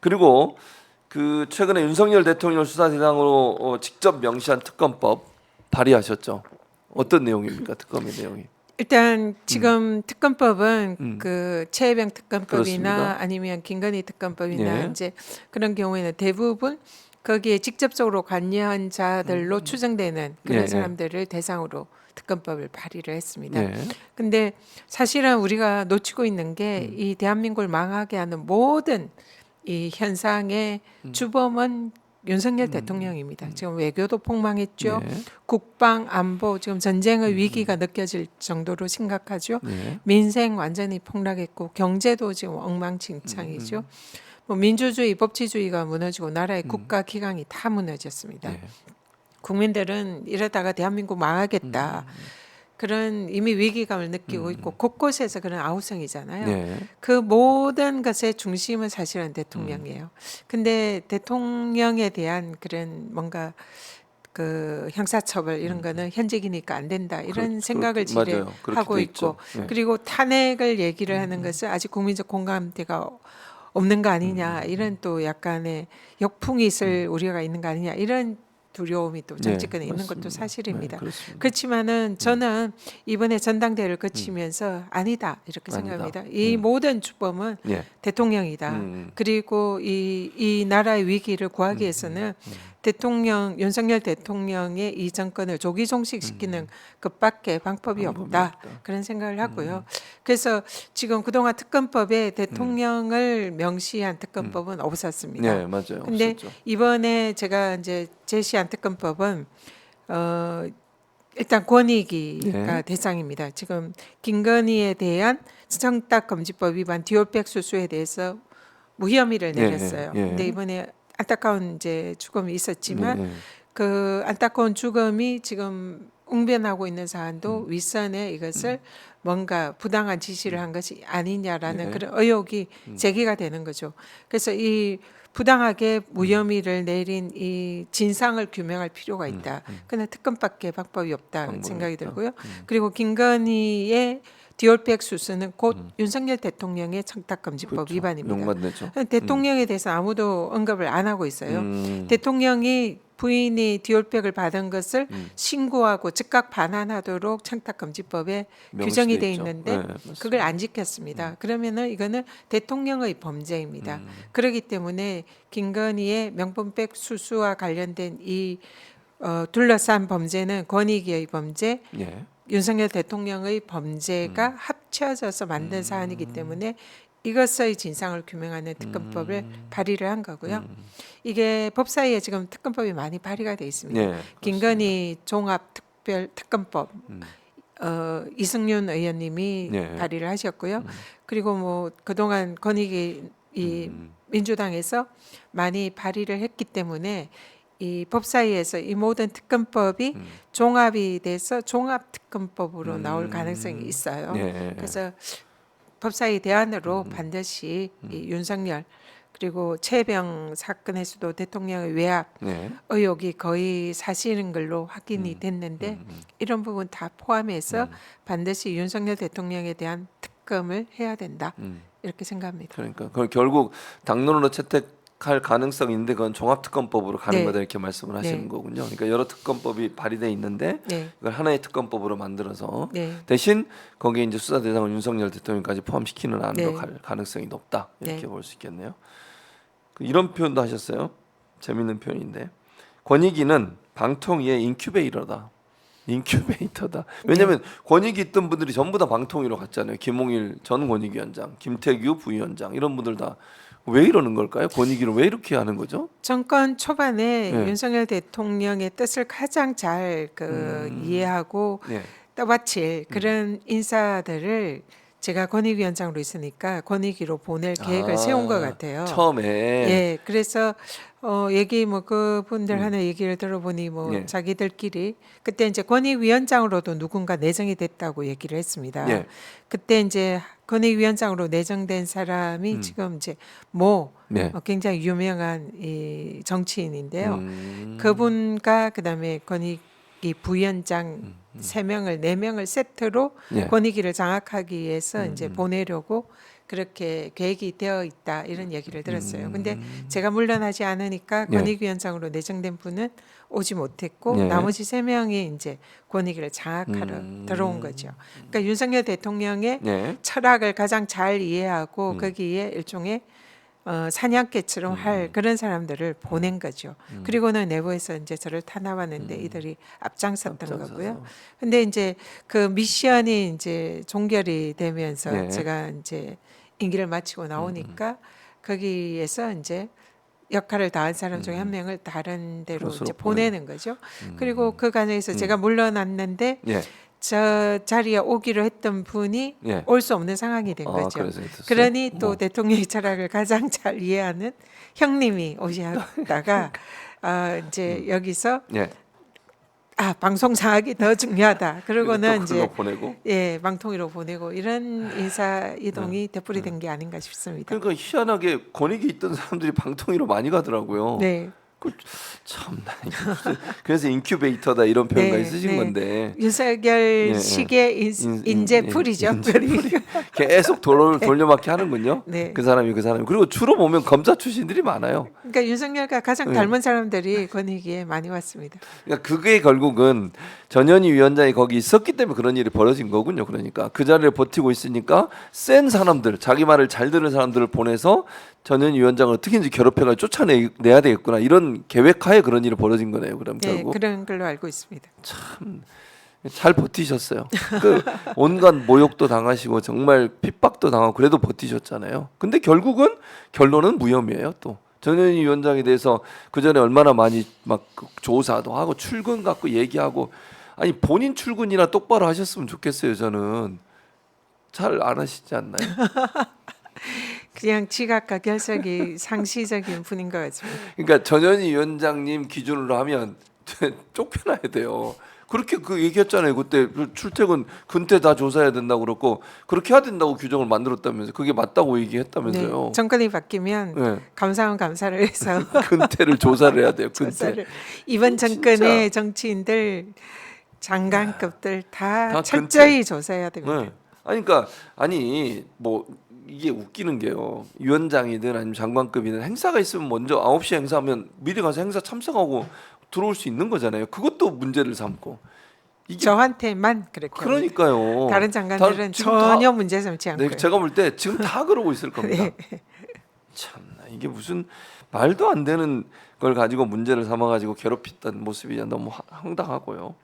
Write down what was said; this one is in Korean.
그리고 그 최근에 윤석열 대통령 수사 대상으로 직접 명시한 특검법 발의하셨죠. 어떤 내용입니까? 특검의 내용이? 일단 지금 특검법은 음. 그 최혜병 특검법이나 그렇습니다. 아니면 김건희 특검법이나 예. 이제 그런 경우에는 대부분 거기에 직접적으로 관여한 자들로 추정되는 그런 예, 사람들을 대상으로 특검법을 발의를 했습니다. 예. 근데 사실은 우리가 놓치고 있는 게 이 대한민국을 망하게 하는 모든 이 현상의 주범은 윤석열 대통령입니다. 지금 외교도 폭망했죠. 예. 국방 안보 지금 전쟁의 위기가 느껴질 정도로 심각하죠. 예. 민생 완전히 폭락했고 경제도 지금 엉망진창이죠. 뭐 민주주의, 법치주의가 무너지고 나라의 국가 기강이 다 무너졌습니다. 예. 국민들은 이러다가 대한민국 망하겠다. 그런 이미 위기감을 느끼고 있고 곳곳에서 그런 아우성이잖아요. 예. 그 모든 것의 중심은 사실은 대통령이에요. 근데 대통령에 대한 그런 뭔가 그 형사처벌 이런 거는 현직이니까 안 된다 이런 생각을 맞아요. 그렇게 지레하고 돼 있고 있죠. 예. 그리고 탄핵을 얘기를 하는 것은 아직 국민적 공감대가 없는 거 아니냐 이런 또 약간의 역풍이 있을 우려가 있는 거 아니냐 이런 두려움이 또 정치권에 있는 것도 맞습니다. 사실입니다. 네, 그렇습니다. 그렇지만은 저는 이번에 전당대회를 거치면서 아니다 이렇게 아니다. 생각합니다. 이 모든 주범은 예. 대통령이다. 그리고 이 나라의 위기를 구하기 위해서는 대통령 윤석열 대통령의 이 정권을 조기 종식시키는 것밖에 방법이 없다. 그런 생각을 하고요. 그래서 지금 그동안 특검법에 대통령을 명시한 특검법은 없었습니다. 네, 맞아요. 근데 없었죠. 이번에 제가 이제 제시한 특검법은 일단 권익위가 예. 대상입니다. 지금 김건희에 대한 청탁금지법 위반 디올백 수수에 대해서 무혐의를 예, 내렸어요. 예, 예. 근데 이번에 안타까운 이제 죽음이 있었지만 예. 그 안타까운 죽음이 지금 웅변하고 있는 사안도 윗선에 이것을 뭔가 부당한 지시를 한 것이 아니냐라는 예. 그런 의혹이 제기가 되는 거죠. 그래서 이 부당하게 무혐의를 내린 이 진상을 규명할 필요가 있다. 그러나 특검밖에 방법이 없다 방법이 생각이 없다. 들고요. 그리고 김건희의 디올백 수수는 곧 윤석열 대통령의 청탁금지법 그렇죠. 위반입니다. 용만내죠. 대통령에 대해서 아무도 언급을 안 하고 있어요. 대통령이 부인이 디올백을 받은 것을 신고하고 즉각 반환하도록 청탁금지법에 규정이 돼 있죠. 있는데 예, 맞습니다. 그걸 안 지켰습니다. 그러면은 이거는 대통령의 범죄입니다. 그렇기 때문에 김건희의 명품백 수수와 관련된 이 둘러싼 범죄는 권익위의 범죄, 예. 윤석열 대통령의 범죄가 합쳐져서 만든 사안이기 때문에 이것의 진상을 규명하는 특검법을 발의를 한 거고요. 이게 법사위에 지금 특검법이 많이 발의가 돼 있습니다. 예. 김건희 종합특별 특검법 이승윤 의원님이 예. 발의를 하셨고요. 그리고 뭐 그동안 권익위 이 민주당에서 많이 발의를 했기 때문에 이 법사위에서 이 모든 특검법이 종합이 돼서 종합특검법으로 나올 가능성이 있어요. 예. 그래서 법사위 대안으로 반드시 이 윤석열 그리고 최병 사건에서도 대통령의 외압 네. 의혹이 거의 사실인 걸로 확인이 됐는데 이런 부분 다 포함해서 반드시 윤석열 대통령에 대한 특검을 해야 된다 이렇게 생각합니다. 그러니까 그걸 결국 당론으로 채택할 가능성이 있는데 그건 종합특검법으로 가는 네. 거다 이렇게 말씀을 하시는 네. 거군요. 그러니까 여러 특검법이 발의돼 있는데 네, 이걸 하나의 특검법으로 만들어서 네, 대신 거기에 이제 수사 대상을 윤석열 대통령까지 포함시키는 안으로 네. 갈 가능성이 높다 이렇게 네. 볼 수 있겠네요. 이런 표현도 하셨어요. 재밌는 표현인데 권익위는 방통위의 인큐베이터다. 인큐베이터다. 왜냐하면 권익위 있던 분들이 전부 다 방통위로 갔잖아요. 김홍일 전 권익위원장, 김태규 부위원장 이런 분들 다 왜 이러는 걸까요? 권익위를 왜 이렇게 하는 거죠? 정권 초반에 네. 윤석열 대통령의 뜻을 가장 잘 이해하고 네. 떠받칠 그런 인사들을 제가 권익위원장으로 있으니까 권익위로 보낼 계획을 세운 것 같아요. 처음에 예, 그래서 얘기 뭐 그분들 하는 얘기를 들어보니 뭐 예. 자기들끼리 그때 이제 권익위원장으로도 누군가 내정이 됐다고 얘기를 했습니다. 예. 그때 이제 권익위원장으로 내정된 사람이 지금 이제 네. 굉장히 유명한 이 정치인인데요. 그분과 그다음에 권익위 부위원장 세 명을 네 명을 세트로 예. 권익위를 장악하기 위해서 이제 보내려고 그렇게 계획이 되어 있다 이런 얘기를 들었어요. 근데 제가 물러나지 않으니까 예. 권익위원장으로 내정된 분은 오지 못했고 예. 나머지 3명이 이제 권익위를 장악하러 들어온 거죠. 그러니까 윤석열 대통령의 예. 철학을 가장 잘 이해하고 거기에 일종의 사냥개처럼 할 그런 사람들을 보낸 거죠. 그리고는 내부에서 이제 저를 탄압하는데 이들이 앞장섰던 거고요. 근데 이제 그 미션이 이제 종결이 되면서 네. 제가 이제 임기를 마치고 나오니까 거기에서 이제 역할을 다한 사람 중에 한 명을 다른 데로 그것으로 이제 보내는 거죠. 그리고 그 과정에서 음. 제가 물러났는데 예. 저 자리에 오기로 했던 분이 예. 올 수 없는 상황이 된 거죠. 그래서 됐어요? 그러니 또 뭐. 대통령의 철학을 가장 잘 이해하는 형님이 오셨다가 이제 여기서 예. 방송 상학이 더 중요하다. 그러고는 그래서 또 이제 글로 보내고. 예 방통위로 보내고 이런 인사 이동이 되풀이된 게 아닌가 싶습니다. 그러니까 희한하게 권익이 있던 사람들이 방통위로 많이 가더라고요. 네. 참나 이게 무슨 그래서 인큐베이터다 이런 표현까지 네, 쓰신 네. 건데 윤석열 예. 식의 인재풀이죠. 인재풀이. 계속 돌려막기 하는군요. 네. 그 사람이 그리고 주로 보면 검사 출신들이 많아요. 그러니까 윤석열과 가장 닮은 사람들이 권익위에 많이 왔습니다. 그러니까 그게 결국은 전현희 위원장이 거기 있었기 때문에 그런 일이 벌어진 거군요. 그러니까 그 자리를 버티고 있으니까 센 사람들, 자기 말을 잘 들은 사람들을 보내서 전현희 위원장을 어떻게든지 괴롭혀가 쫓아내야 되겠구나 이런 계획하에 그런 일이 벌어진 거네요. 그럼 네, 결국 그런 걸로 알고 있습니다. 잘 버티셨어요. 그 온갖 모욕도 당하시고 정말 핍박도 당하고 그래도 버티셨잖아요. 근데 결국은 결론은 무혐의예요. 또 전현희 위원장에 대해서 그 전에 얼마나 많이 막 조사도 하고 출근 갖고 얘기하고 아니 본인 출근이나 똑바로 하셨으면 좋겠어요. 저는 잘 안 하시지 않나요? 그냥 지각과 결석이 상시적인 분인 것 같습니다. 그러니까 전현희 위원장님 기준으로 하면 쫓겨나야 돼요. 그렇게 그 얘기했잖아요. 그때 출퇴근 근태 다 조사해야 된다고 그랬고 그렇게 해야 된다고 규정을 만들었다면서 그게 맞다고 얘기했다면서요. 네, 정권이 바뀌면 네. 감사원 감사를 해서 근태를 조사를 해야 돼요. 근태. 조사를 이번 정권의 정치인들 장관급들 다 다 철저히 조사해야 됩니다. 네. 그러니까 뭐 이게 웃기는 게요. 위원장이든 아니면 장관급이든 행사가 있으면 먼저 9시 행사하면 미리 가서 행사 참석하고 들어올 수 있는 거잖아요. 그것도 문제를 삼고. 이게 저한테만 그렇게 합니다. 그러니까요. 다른 장관들은 지금 전혀 문제 삼지 않고요. 네, 제가 볼 때 지금 다 그러고 있을 겁니다. 네. 참나 이게 무슨 말도 안 되는 걸 가지고 문제를 삼아 가지고 괴롭혔던 모습이 너무 황당하고요.